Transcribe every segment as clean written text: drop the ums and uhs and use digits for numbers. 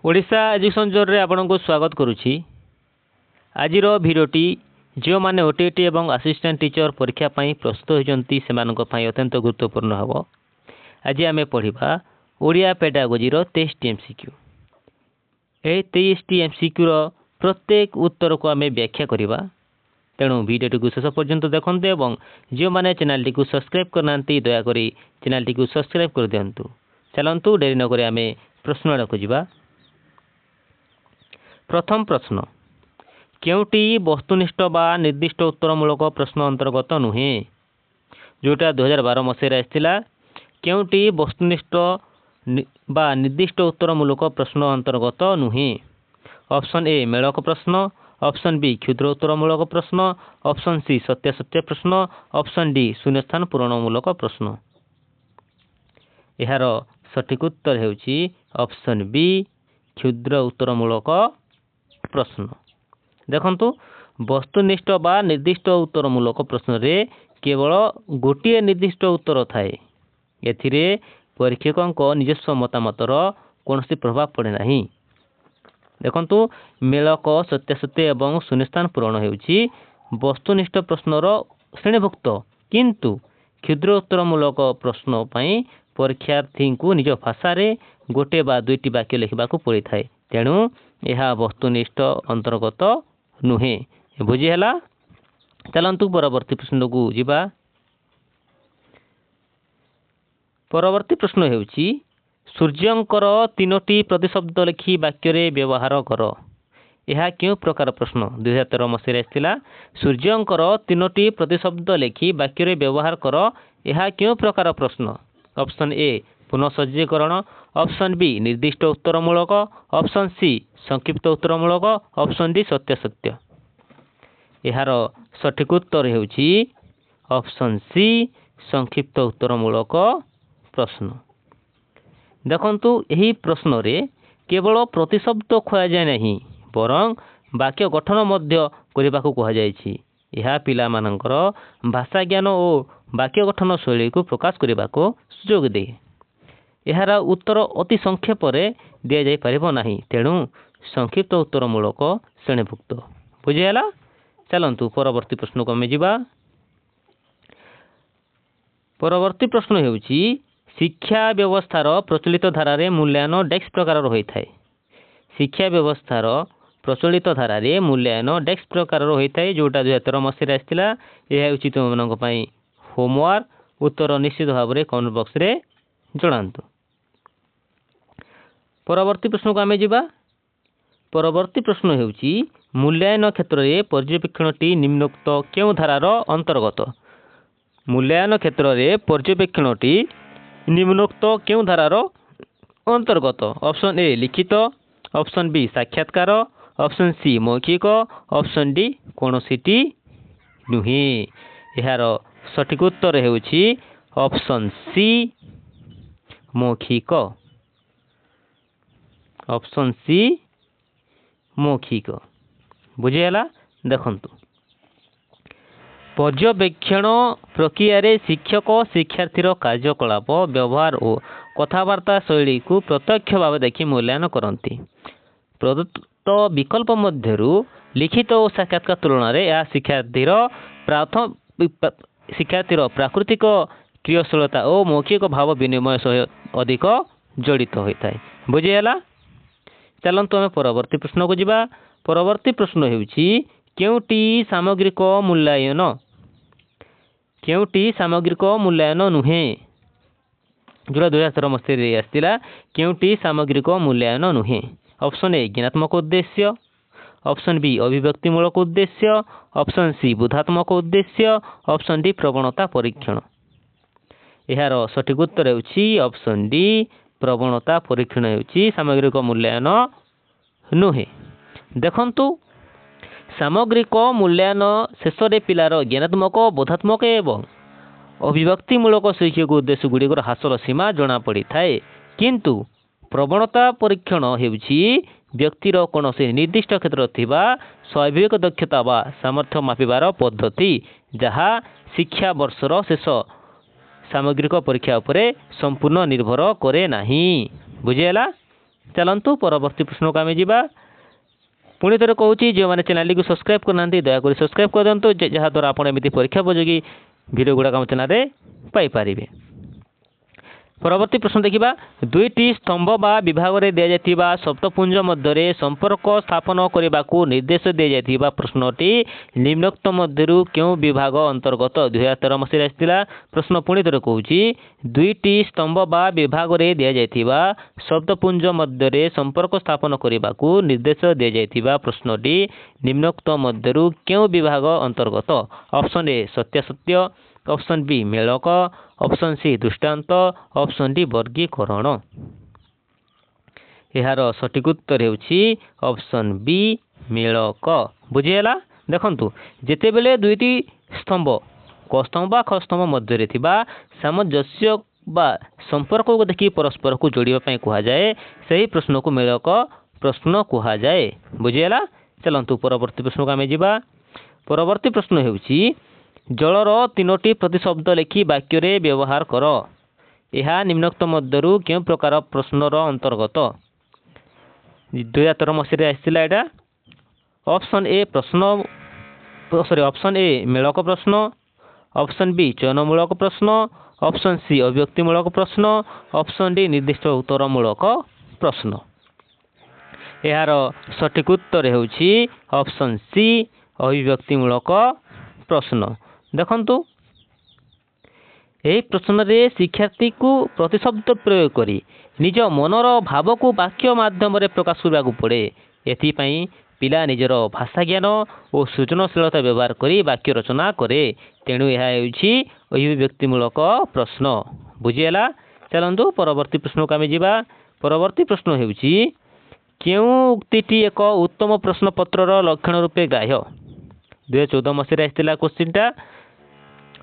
Odisha education zone रे आपन को स्वागत करुछि। आजिर भिडियोटी जो माने ओटीटी एवं असिस्टेंट टीचर परीक्षा पई प्रस्तुत होइजंती सेमानक पई अत्यंत गुरुत्वपूर्ण हबो। आज आमे पढिबा ओडिया पेडागोजी रो 23 एमसीक्यू। ए 23 एमसीक्यू रो प्रत्येक उत्तर को आमे व्याख्या करिबा। तेणु भिडियोटी को शेष पर्यंत देखंतु एवं जो माने चैनल टी को सब्सक्राइब करनांती दया करी चैनल टी को सब्सक्राइब कर दियंतु। चलंतु देरी न करी आमे प्रश्न को जिबा। प्रथम प्रश्न, केउटी वस्तुनिष्ठ बा निर्दिष्ट उत्तरमूलक प्रश्न अंतर्गत नुहे? जोटा 2012 मसीह आसला। केउटी वस्तुनिष्ठ बा निर्दिष्ट उत्तरमूलक प्रश्न अंतर्गत नुहे? ऑप्शन ए मेलक प्रश्न, ऑप्शन बी क्षुद्र उत्तरमूलक प्रश्न, ऑप्शन सी सत्यासत्य प्रश्न, ऑप्शन डी शून्यस्थान पूरणमूलक प्रश्न। यार सठिक उत्तर हेउची ऑप्शन बी क्षुद्र उत्तरमूलक प्रश्न। देखंतु वस्तुनिष्ठ बा निर्दिष्ट उत्तरमूलक प्रश्न रे केवल गोटे निर्दिष्ट उत्तर थाए। एथिरे परीक्षकक निजस्व मतामतर कौनसी प्रभाव पड़े नहीं। देखंतु मेलक सत्यासत्य एवं शून्यस्थान पूरण हेउची वस्तुनिष्ठ प्रश्नर श्रेणीभुक्त, किंतु क्षुद्र उत्तरमूलक प्रश्न पई परीक्षार्थी को निज भाषा रे गोटे बा दुईटी वाक्य लिखबाकू पड़ी थाए। तेणु यह वस्तुनिष्ठ अंतर्गत नुहे। बुझीला? चलंतु परवर्ती प्रश्न को जिबा। परवर्ती प्रश्न हेउची सूर्यंकर तीनोटी प्रतिशब्द लिखि वाक्य रे व्यवहार कर। यह क्यों प्रकार प्रश्न? 2013 मसीह आसला। सूर्यंकर तीनोटी प्रतिशब्द लिखि वाक्य रे व्यवहार कर, यह क्यों प्रकार प्रश्न? ऑप्शन ए पुनःसज्जीकरण, ऑप्शन बी निर्दिष्ट उत्तरमूलक, ऑप्शन सी संक्षिप्त उत्तरमूलक, ऑप्शन डी सत्यासत्य। यार सठिक उत्तर हेउची ऑप्शन सी संक्षिप्त उत्तरमूलक प्रश्न। देखंतु यही प्रश्न रे केवल प्रतिशब्द खोया जाय नहीं, बरं वाक्य गठन मध्य करबाकू कहा जायछि। यह पिला मानकर भाषा ज्ञान और वाक्य गठन शैली को प्रकाश करबाकू सुयोग दे। यार उत्तर अति संक्षेप दि जाई परिबो नहीं, तेणु संक्षिप्त उत्तरमूलक श्रेणीभुक्त। बुझीला? चलंतु परवर्ती प्रश्न को जिबा। परवर्ती प्रश्न हेउची शिक्षा व्यवस्थार प्रचलित धारा मूल्यांकन डेस्क प्रकार होइथाय। शिक्षा व्यवस्थार प्रचलित धारा मूल्यांकन डेस्क प्रकार होइथाय, जोटा 2013 मसीह आसला। यह हेउची तुमମାନଙ୍କ ପାଇଁ होमवर्क। उत्तर निश्चित भाव में कमेंट बॉक्स रे जणांतु। परवर्ती प्रश्न को आमे जिबा। परवर्ती प्रश्न हेउची मूल्यांकन क्षेत्र में पर्यवेक्षणटी निम्नोक्त केउ धारार अंतर्गत? मूल्यांकन क्षेत्र में पर्यवेक्षणटी निम्नोक्त केउ धारार अंतर्गत? ऑप्शन ए लिखित, ऑप्शन बी साक्षात्कार, ऑप्शन सी मौखिक, ऑप्शन डी कोनोसीटी नुहे। यार सठिक उत्तर हेउची ऑप्शन सी मौखिक। ऑप्शन सी मौखिक। बुझीला? देखंतु पर्यवेक्षण प्रक्रिया रे शिक्षक शिक्षार्थीर कार्यकलाप व्यवहार और कथबार्ता शैली को प्रत्यक्ष भाव देखि मूल्यांकन करती। प्रदत्त विकल्प मध्यरु लिखित और साक्षात्कार तुलन में यह शिक्षार्थीर प्राकृतिक क्रियाशीलता और मौखिक भाव विनिमय सहित अधिक जड़ित होता है। बुझीला? चलंतु आमे परवर्ती प्रश्न को जिबा। परवर्ती प्रश्न हेउची केउटी सामग्रिक मूल्यांकन? केउटी सामग्रिक मूल्यांकन नुहे? जोड़ा 2013 मसीह आसला। केउटी सामग्रिक मूल्यांकन नुहे? ऑप्शन ए ज्ञानात्मक उद्देश्य, ऑप्शन बी अभिव्यक्तिमूलक उद्देश्य, ऑप्शन सी बोधात्मक उद्देश्य, ऑप्शन डी प्रवणता परीक्षण। यार सठिक उत्तर हेउची ऑप्शन डी प्रवणता परीक्षण हेउची सामग्रिक मूल्यांकन नुहे। देखंतु सामग्रिक मूल्यांकन शेष रे पिलार ज्ञानात्मक बोधात्मक एवं अभिव्यक्तिमूलक शैक्षिक उद्देश्य गुड़िकर हासिल सीमा जना पड़ी थाए, किंतु प्रवणता परीक्षण हेउची व्यक्तिर कौनसी निर्दिष्ट क्षेत्र थिबा स्वाभाविक दक्षता बा सामर्थ्य मापिबार पद्धति, जहा शिक्षा वर्षर शेष सामग्रिक परीक्षा उपरे संपूर्ण निर्भर करे नाही। बुझीला? चलतु परवर्ती प्रश्न को आम जा पुणी थोड़े कहूँ जो मैंने चैनल को सब्सक्राइब करना दयाकोरी सब्सक्राइब कर दिंतु जहाँद्वारा आप एमती परीक्षा उपयोगी वीडियो गुड़ाक आम चैनल पाइपर। परवर्ती प्रश्न देखा दुईटी स्तंभ बा विभाग में दि जाता सप्तपुंज मध्य संपर्क स्थापन करने को निर्देश दि जाता प्रश्नटी निम्नोक्त मध्य क्यों विभाग अंतर्गत 2013 मसीह आसाला। प्रश्न पुणी थोड़े कहूँ दुईटी स्तंभ बा विभाग में दि जाता सप्तपुंज मध्य संपर्क स्थापन करने को निर्देश दि जाता प्रश्नटी निम्नोक्त मध्य क्यों विभाग अंतर्गत। ऑप्शन ए सत्यासत्य, ऑप्शन बी मेलक, ऑप्शन सी दृष्टांत, ऑप्शन डी वर्गीकरण। यार सठिक उत्तर होउछि ऑप्शन बी मेलक। बुझीगला। देखंतु जेतेबेले दुईटी स्तंभ क स्तंभ बा ख स्तंभ मध्य थिबा सामंजस्य बा संपर्क को देखि परस्पर को जोड़िबा पई कहा जाए सही प्रश्न को मेलक प्रश्न कहा जाए। बुझीगला। चलंतु परवर्ती प्रश्न को आमे जिबा। परवर्ती प्रश्न होउछि जलर तीनोटी प्रतिशब्द लिखि वाक्य रे व्यवहार कर। यह निम्नोक्त मध्य क्यों प्रकार प्रश्नर अंतर्गत। 2013 मसीह आसाला यहाँ। ऑप्शन ए प्रश्न ऑप्शन ए मेलक प्रश्न, ऑप्शन बी चयनमूलक प्रश्न, ऑप्शन सी अभिव्यक्तिमूलक प्रश्न, ऑप्शन डी निर्दिष्ट उत्तरमूलक प्रश्न। यार सठिक उत्तर होउछि ऑप्शन सी अभिव्यक्तिमूलक प्रश्न। देखंतु यही प्रश्न रे शिक्षार्थी को प्रतिशब्द प्रयोग करी निज मनर भाव को वाक्य माध्यम रे प्रकाश करने को पड़े। एथिपाई पिला निजर भाषा ज्ञान और सृजनशीलता व्यवहार करी वाक्य रचना करे। तेणु यह होउछि अभिव्यक्तिमूलक प्रश्न। बुझीगला। चलंतु परवर्ती प्रश्न को आमे जिबा। परवर्ती प्रश्न होउछि केउं उक्तिटी एक उत्तम प्रश्न पत्रर लक्षण रूपे ग्राह्य। 2014 मसीह आसाला क्वेश्चनटा।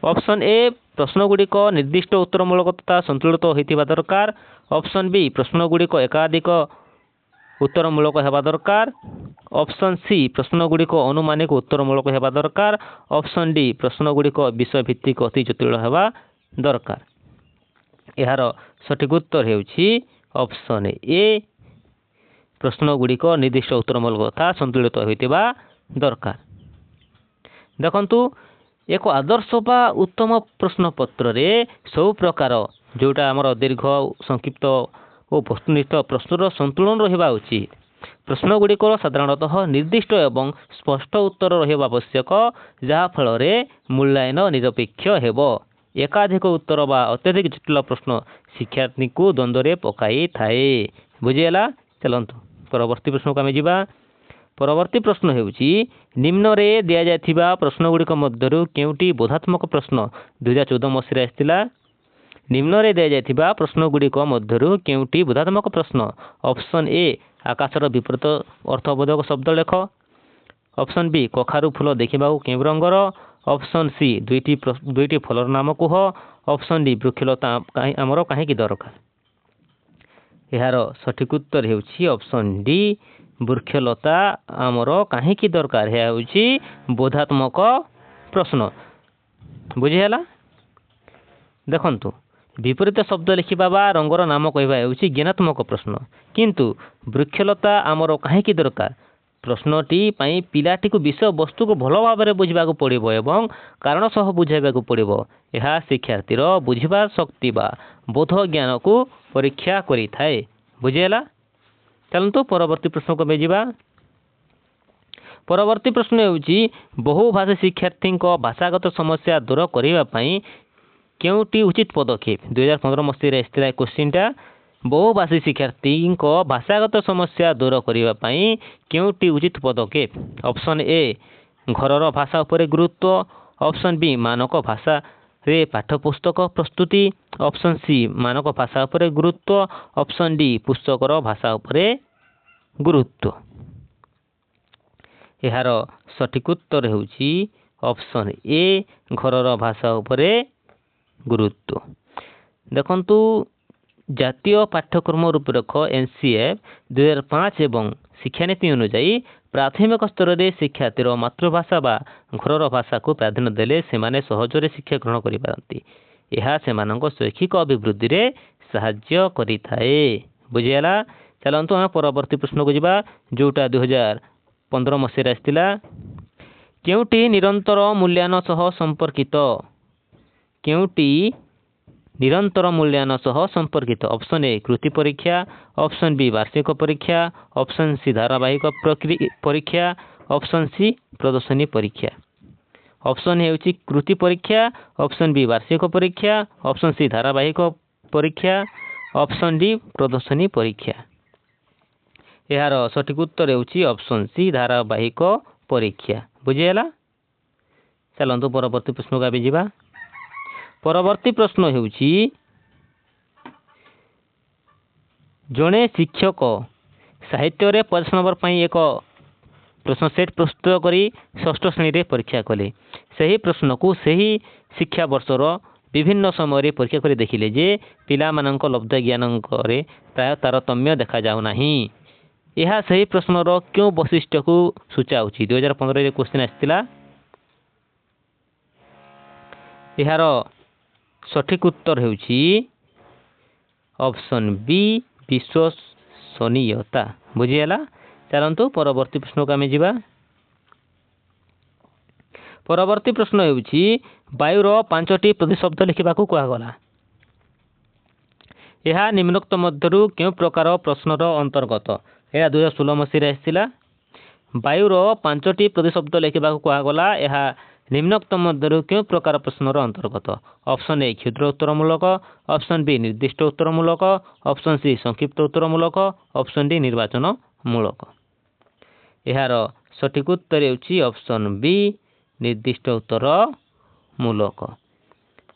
ऑप्शन ए प्रश्नगुड़िक निर्दिष्ट उत्तरमूलक तथा संतुलित होइतिबा दरकार। ऑप्शन बी प्रश्नगुड़िक एकाधिक उत्तरमूलक हेबा दरकार। ऑप्शन सी प्रश्नगुड़िक अनुमानिक उत्तरमूलक हेबा दरकार। ऑप्शन डी प्रश्नगुड़िक विषय भित्तिक अति जटिल हेबा दरकार। यार सठिक उत्तर होउछि ऑप्शन ए प्रश्नगुड़िक निर्दिष्ट उत्तरमूलक तथा संतुलित होइतिबा दरकार। देखंतु एक आदर्श बा उत्तम प्रश्न पत्र रे सब प्रकार जोटा आमर दीर्घ संक्षिप्त और वस्तुनिष्ठ प्रश्नर संतुलन रहिबा उचित। प्रश्नगुड़िकर साधारणतः निर्दिष्ट एवं स्पष्ट उत्तर रहिबा आवश्यक जहा फल रे मूल्यांकन निरपेक्ष हेबो। एकाधिक उत्तर बा अत्यधिक जटिल प्रश्न शिक्षार्थी को द्वंद्व पकाई थाए। बुझीगला। चलंतु परवर्ती प्रश्न को आमे जिबा। परवर्ती प्रश्न होउछि निम्न रे दिया जायथिबा प्रश्नगुड़िक मध्यरु केउटी बोधात्मक प्रश्न। 2014 मसीह आसाला। निम्न रे दिया जायथिबा प्रश्नगुड़िक मध्यरु केउटी बोधात्मक प्रश्न। ऑप्शन ए आकाशर विपरीत अर्थबोधक शब्द लेख। ऑप्शन बी कखारु फूल देखा केउ रंगर। ऑप्शन सी दुईटी फलर नाम कह। ऑप्शन डी वृक्षलता आमर कहीं दरकार। यार सठिक उत्तर होउछि ऑप्शन डी वृक्षलता आमर कहीं दरकार। यह होउछि बोधात्मक प्रश्न। बुझीगला। देखंतु विपरीत शब्द लिखिबा बा रंगर नाम कहवा होउछि ज्ञानात्मक प्रश्न किंतु वृक्षलता आमर कहीं दरकार प्रश्नटी पाई पिलाटी को विषय वस्तु को भल भाव में बुझा पड़ो एवं कारण सह बुझाइबा पड़ो। यह शिक्षार्थीर बुझा शक्ति बा बोध ज्ञान को परीक्षा करि थाए। बुझीगला। चलतु परवर्ती प्रश्न को बेजिबा। परवर्ती प्रश्न होउछि बहुभाषी शिक्षार्थी भाषागत समस्या दूर करने पाई केउटी उचित पदक्षेप। 2015 मसीह आसाला क्वेश्चनटा। बहुभाषी शिक्षार्थी भाषागत समस्या दूर करने पाई केउटी उचित पदक्षेप। ऑप्शन ए घरर भाषा उपरे गुरुत्व। ऑप्शन बी मानक भाषा रे पाठ्यपुस्तक प्रस्तुति। ऑप्शन सी मानक भाषा उपरे गुरुत्व। ऑप्शन डी पुस्तकर भाषा उपरे गुरुत्व। यार सठिक उत्तर होउछि ऑप्शन ए घरर भाषा उपरे गुरुत्व। देखंतु जातीय पाठ्यक्रम रूपरेख एनसीएफ 2005 एवं शिक्षानीति अनुଯାयी प्राथमिक स्तर में शिक्षार्थीर मातृभाषा बा घरर भाषा को प्राधान्य देले सेमाने सहजरे शिक्षा ग्रहण करि पारंती। यह सेमानंक शैक्षिक अभिवृद्धि रे साहाय्य करिथाए। बुझीगला। चलतु आम परवर्ती प्रश्न को जावा जोटा 2015 मसीह आसाला केउटी निरंतर मूल्यायन सह संपर्कित केउटी निरंतर मूल्यायन सह संपर्कित ऑप्शन ए कृति परीक्षा ऑप्शन बी वार्षिक परीक्षा ऑप्शन सी धारावाहिक परीक्षा ऑप्शन सी प्रदर्शनी परीक्षा ऑप्शन ए होची कृति परीक्षा ऑप्शन बी वार्षिक परीक्षा ऑप्शन सी धारावाहिक परीक्षा ऑप्शन डी प्रदर्शनी परीक्षा यार सठिक उत्तर होची ऑप्शन सी धारावाहिक परीक्षा बुझीगला चलतु परवर्ती प्रश्न को आबे जिबा परवर्ती प्रश्न हेउची जड़े शिक्षक साहित्य रे 5 नंबर पाई एक प्रश्न सेट प्रस्तुत करी 6ठ श्रेणी रे परीक्षा कले सही प्रश्न को सही शिक्षा वर्षर विभिन्न समय परीक्षा कर देखिले जे पिला मानक लब्ध ज्ञान प्राय तारतम्य देखा जाउ नाही यह सही प्रश्नर क्यों वैशिष्ट्य को सूचाऊँगी 2015 क्वेश्चन आसाला यार सठिक उत्तर हेउची ऑप्शन बी विश्वसनीयता बुझीगला चलतु परवर्ती प्रश्न को आम जा परवर्ती प्रश्न हेउची वायुर 5टी प्रतिशब्द लिखा कहगला यह निम्नोक्त मध्यरु क्यों प्रकार प्रश्नर अंतर्गत यह 2016 मसीह आसाला वायुर 5टी प्रतिशब्द लिखा कहगला यह निम्नोक्त मध्यरु क्यों प्रकार प्रश्नर अंतर्गत ऑप्शन ए क्षुद्र उत्तरमूलक ऑप्शन बी निर्दिष्ट उत्तरमूलक ऑप्शन सी संक्षिप्त उत्तरमूलक ऑप्शन डी निर्वाचन मूलक यार सठिक उत्तर होची ऑप्शन बी निर्दिष्ट उत्तर मूलक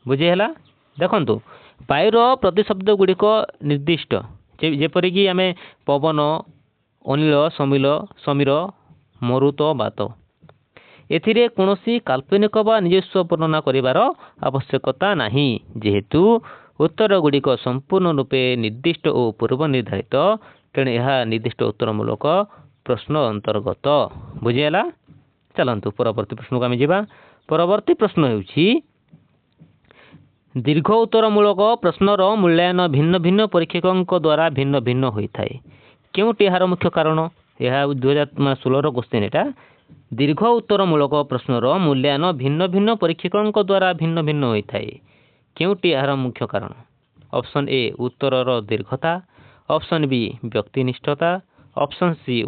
बुझीगला देखंतु वायुर प्रतिशब्द गुड़िक निर्दिष्ट जेपरिक आम पवन अनिल समीर मरुत बात एथिरे कौनसी काल्पनिक बा निजस्व वर्णना करिवार आवश्यकता नाही जेहेतु उत्तर गुड़िक संपूर्ण रूपे निर्दिष्ट और पूर्व निर्धारित तेणु यह निर्दिष्ट उत्तरमूलक प्रश्न अंतर्गत बुझीगला चलतु परवर्ती प्रश्न को आम जा परवर्ती प्रश्न होउची दीर्घ उत्तरमूलक प्रश्नर मूल्यांकन भिन्न भिन्न परीक्षकों द्वारा भिन्न भिन्न होता है क्योंटी यार मुख्य कारण यह 2016 क्वेश्चन एटा दीर्घ उत्तरमूलक प्रश्नर मूल्यांकन भिन्न भिन्न परीक्षकों द्वारा भिन्न भिन्न होता है क्योंटी यार मुख्य कारण ऑप्शन ए उत्तरर दीर्घता ऑप्शन बी व्यक्तिनिष्ठता ऑप्शन सी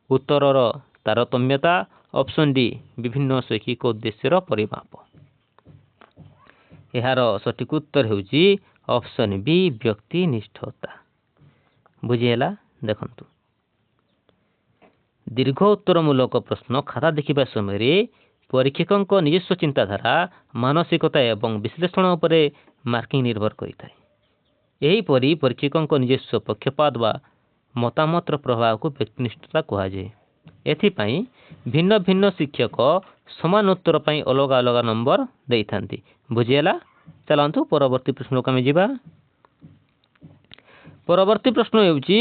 उत्तरर तारतम्यता ऑप्शन डी विभिन्न शैक्षिक उद्देश्यर परिमाप यार सठिक उत्तर होची ऑप्शन बी व्यक्तिनिष्ठता बुझीगला देखंतु दीर्घ उत्तरमूलक प्रश्न खाता देखिबा समय परीक्षकों निजस्व चिंताधारा मानसिकता एवं विश्लेषण उपरे मार्किंग निर्भर करिଥାଏ एहीपरि परीक्षकों निजस्व पक्षपात वा मतामतर प्रभाव को व्यक्तिनिष्ठता कहुए एथिपाई भिन्न भिन्न शिक्षक समान उत्तर पाई अलग अलग नंबर देइथांती बुझीगला चलतु परवर्ती प्रश्न को आम जा परवर्ती प्रश्न हेउची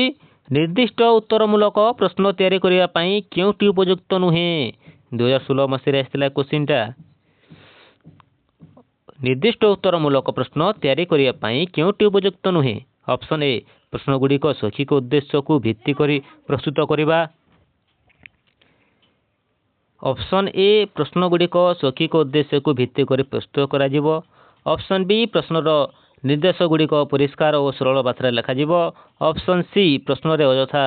निर्दिष्ट उत्तरमूलक प्रश्न तैयारी करिया पई क्योंटी उपयुक्त नुहे 2016 मसीह आसाला क्वेश्चनटा निर्दिष्ट उत्तरमूलक प्रश्न तैयारी करिया पई क्योंटी उपयुक्त नुहे ऑप्शन ए प्रश्न गुड़िक शैक्षिक उद्देश्य को भित्ति करी प्रस्तुत करिबा ऑप्शन ए प्रश्न गुड़िक शैक्षिक उद्देश्य को भित्ति करी प्रस्तुत करा जिवो ऑप्शन बी प्रश्नर निर्देश गुड़िक परिष्कार और सरल भाषा लिखाଯିव ऑप्शन सी प्रश्न अयथा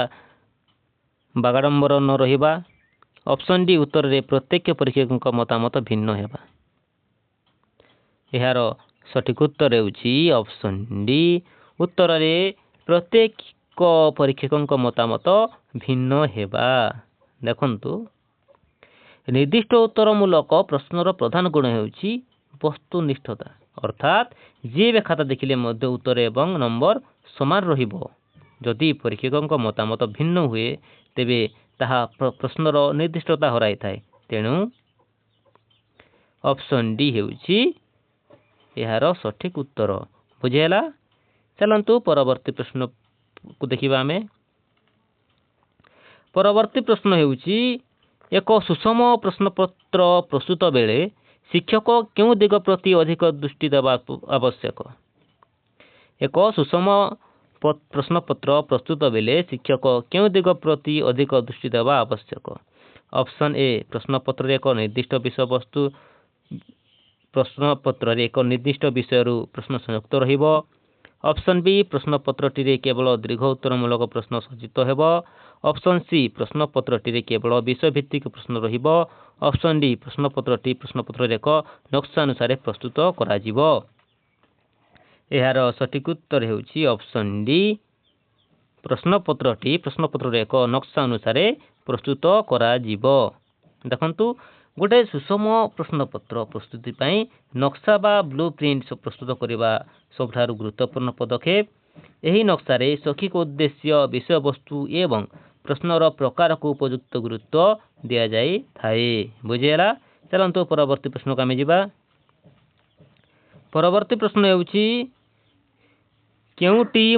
बागाडंबर न रहिबा ऑप्शन डी उत्तर रे प्रत्येक परीक्षकों मतामत भिन्न हेबा यार सठिक उत्तर होची ऑप्शन डी उत्तर रे प्रत्येक परीक्षकों मतामत भिन्न हेबा देखंतु निर्दिष्ट उत्तरमूलक प्रश्नर प्रधान गुण होची वस्तुनिष्ठता अर्थात जी भी खाता देखिले मध्य उत्तर एवं नंबर समान रहिबो जदि परीक्षकों मतामत भिन्न हुए तेबे ताहा प्रश्नर निर्दिष्टता हराई थाए तेणु ऑप्शन डी हेउची यार सठिक उत्तर बुझेला चलंतु परवर्ती प्रश्न को देखिबा आमे परवर्ती प्रश्न हेउची एक सुषम प्रश्नपत्र प्रस्तुत बेले शिक्षक क्यों दिग प्रति अधिक दृष्टि देवा आवश्यक एक सुषम प्रश्नपत्र प्रस्तुत बेले शिक्षक केउं दिग प्रति अधिक दृष्टि देवा आवश्यक। ऑप्शन ए प्रश्नपत्र एक निर्दिष्ट विषय वस्तु प्रश्नपत्र एक निर्दिष्ट विषय प्रश्न संयुक्त रहिबो। ऑप्शन बी प्रश्नपत्रटी केवल दीर्घ उत्तरमूलक प्रश्न सज्जित हेब। ऑप्शन सी प्रश्नपत्रटी केवल विषय भित्तिक प्रश्न रहिबो। ऑप्शन डी प्रश्नपत्रटी प्रश्नपत्र एक नक्शा अनुसार प्रस्तुत करा जिवो। एहार सठिक उत्तर हेउछि ऑप्शन डी प्रश्नपत्रटी प्रश्नपत्र एक नक्शा अनुसार प्रस्तुत करा जिवो। देखंतु गोटे सुषम प्रश्नपत्र प्रस्तुति पाई नक्शा बा ब्लू प्रिंट प्रस्तुत करने सबुठ गुरुत्वपूर्ण पदक्षेप। यही नक्शार सठिक उद्देश्य विषय वस्तु एवं प्रश्नर प्रकार को उपयुक्त गुरुत्व दि जाए थाए। बुझीगला। चलतु परवर्ती प्रश्न को आम जा। परवर्ती प्रश्न हेउछि केउटी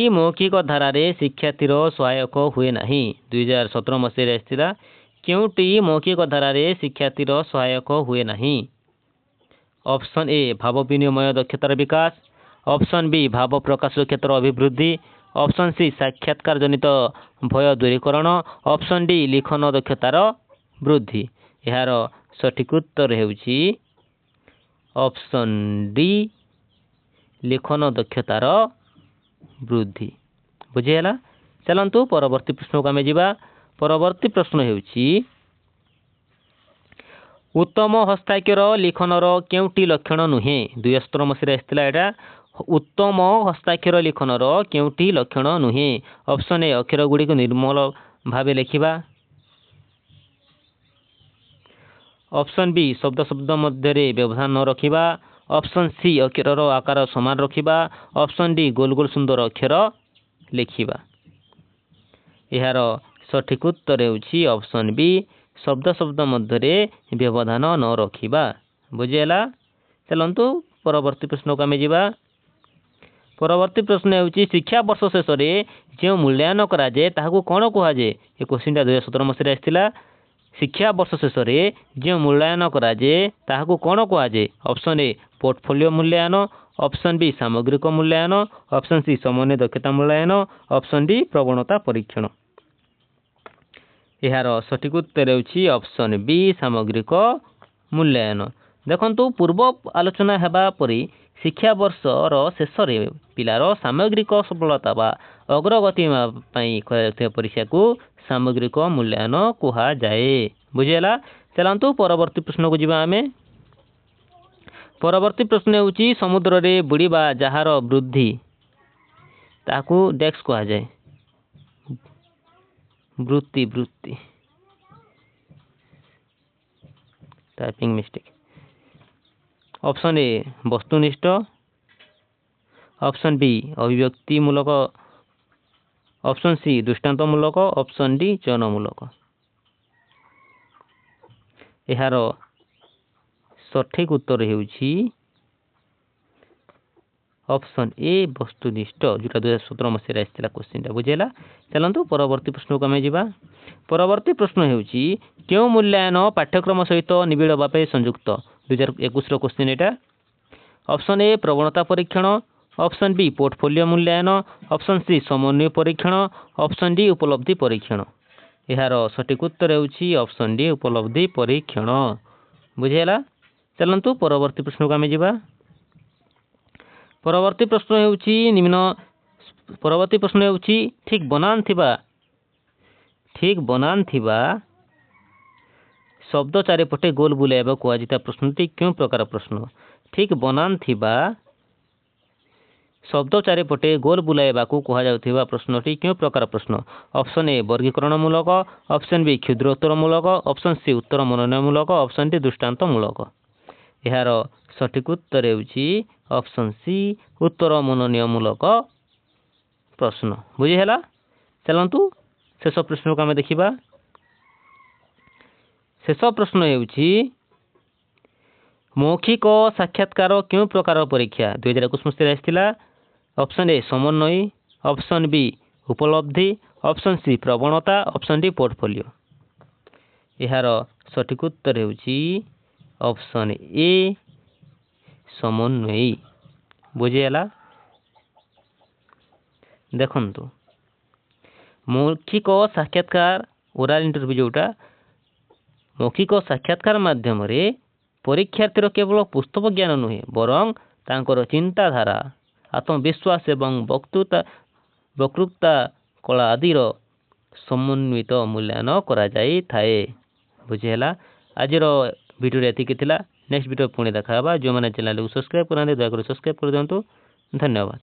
मौखिक धारार शिक्षार्थीर सहायक हुए नहीं। 2017 मसीह आसाला केउटी मौखिक धारार शिक्षार्थीर सहायक हुए नहीं। ऑप्शन ए भाव विनिमय दक्षतार विकास। ऑप्शन बी भाव प्रकाश क्षेत्र अभिवृद्धि। ऑप्शन सी साक्षात्कार जनित भय दूरीकरण। ऑप्शन डी लिखन दक्षतार वृद्धि। यार सठिक उत्तर हेउछि ऑप्शन डी लिखन दक्षतार वृद्धि। बुझीगला। चलतु परवर्ती प्रश्न को आम जा। परवर्ती प्रश्न हेउछि उत्तम हस्ताक्षर लिखनर केउटी लक्षण नुहे। 2017 मसीह आसाला एटा उत्तम हस्ताक्षर लिखनर केउटी लक्षण नुहे। ऑप्शन ए अक्षर गुड़ी को निर्मल भाव लिखा। ऑप्शन बी शब्द शब्द मध्य व्यवधान न रखा। ऑप्शन सी अक्षर आकार समान रखा। ऑप्शन डी गोल गोल सुंदर अक्षर लिखा। यार सठिक उत्तर हेउछि ऑप्शन बी शब्द शब्द मध्य व्यवधान न रखा। बुझीगला। चलतु परवर्ती प्रश्न को आम जा। परवर्ती प्रश्न हेउछि शिक्षा वर्ष शेष में जो मूल्यांकन कराए ताहाकू कौन कहुए। ये क्वेश्चन 2017 मसीह आसाला शिक्षा वर्ष शेष में जो मूल्यांकन कराए ताहाकू कौन कहुए। ऑप्शन ए पोर्टफोलियो मूल्यांकन। ऑप्शन बी सामग्रिक मूल्यांकन। ऑप्शन सी समन्वय दक्षता मूल्यांकन। ऑप्शन डी प्रवणता परीक्षण। यार सठिक उत्तर हेउछि ऑप्शन बी सामग्रिक मूल्यांकन। देखंतु पूर्व आलोचना हेबा परी शिक्षा वर्षर शेष में पिलार सामग्रिक सफलता बा अग्रगति परीक्षा को सामग्रिक मूल्यांकन कहा जाए। बुझीगला। चलतु परवर्ती प्रश्न को जीवा आमे। परवर्ती प्रश्न हेउछि समुद्र रे बुड़ीबा जहार वृद्धि ताकू डेक्स कहा जाए। वृत्ति वृत्ति टाइपिंग मिस्टेक। ऑप्शन ए वस्तुनिष्ठ। ऑप्शन बी अभिव्यक्तिमूलक। ऑप्शन सी दृष्टांतमूलक। ऑप्शन डी चयनमूलक। यार सठिक उत्तर हेउछि ऑप्शन ए वस्तुनिष्ठ जोटा 2017 मसीह आसाला क्वेश्चन। बुझेगा। चलतु परवर्ती प्रश्न को आम जा। परवर्ती प्रश्न हेउछि केउ मूल्यांकन पाठ्यक्रम सहित निबिड़ भाव संयुक्त। 2021 क्वेश्चन एटा। ऑप्शन ए प्रवणता परीक्षण। ऑप्शन बी पोर्टफोलियो मूल्यांकन। ऑप्शन सी समन्वय परीक्षण। ऑप्शन डी उपलब्धि परीक्षण। यार सठिक उत्तर हेउछि ऑप्शन डी उपलब्धि परीक्षण। बुझेगा। चलतु परवर्ती प्रश्न को आम जा। परवर्ती प्रश्न हेउछि निम्न। परवर्ती प्रश्न हेउछि ठीक बनान थिबा शब्द चारिपटे गोल बुलाइबा कहुआ। प्रश्नटी क्यों प्रकार प्रश्न। ठीक बनान थिबा शब्द चारिपटे गोल बुलाइबा कहुआ प्रश्नटी क्यों प्रकार प्रश्न। ऑप्शन ए वर्गीकरणमूलक। ऑप्शन बी क्षुद्रोत्तरमूलक। ऑप्शन सी उत्तर मननयमूलक। ऑप्शन डी दृष्टांतमूलक। यार सठिक उत्तर हेउछि ऑप्शन सी उत्तर मननयमूलक प्रश्न। बुझीगला। चलतु शेष प्रश्न को आम देखा। शेष प्रश्न हेउछि मौखिक साक्षात्कार क्यों प्रकार परीक्षा। 2021 मसीह आसाला। ऑप्शन ए समन्वय। ऑप्शन बी उपलब्धि। ऑप्शन सी प्रवणता। Option D portfolio. यार सठिक उत्तर हेउछि ऑप्शन ए समन्वय। ବୁଝିହେଲା। ଦେଖନ୍ତୁ ମୌଖିକ ସାକ୍ଷାତକାର ଓରାଲ ଇଣ୍ଟରଭ୍ୟୁ ଯେଉଁଟା ମୌଖିକ ସାକ୍ଷାତକାର ମାଧ୍ୟମରେ ପରୀକ୍ଷାର୍ଥୀର କେବଳ ପୁସ୍ତକ ଜ୍ଞାନ ନୁହେଁ ବରଂ ତାଙ୍କର ଚିନ୍ତାଧାରା ଆତ୍ମବିଶ୍ୱାସ ଏବଂ ବକ୍ତୃତା କଳା ଆଦିର ସମନ୍ୱିତ ମୂଲ୍ୟାୟନ କରାଯାଇଥାଏ। ବୁଝିହେଲା। ଆଜିର ଭିଡ଼ିଓରେ ଏତିକି ଥିଲା। ନେକ୍ସଟ ଭିଡ଼ିଓ ପୁଣି ଦେଖା ହେବା। ଯେଉଁମାନେ ଚ୍ୟାନେଲକୁ ସବସ୍କ୍ରାଇବ୍ କରନ୍ତି ଦୟାକରି ସବସ୍କ୍ରାଇବ୍ କରିଦିଅନ୍ତୁ। ଧନ୍ୟବାଦ।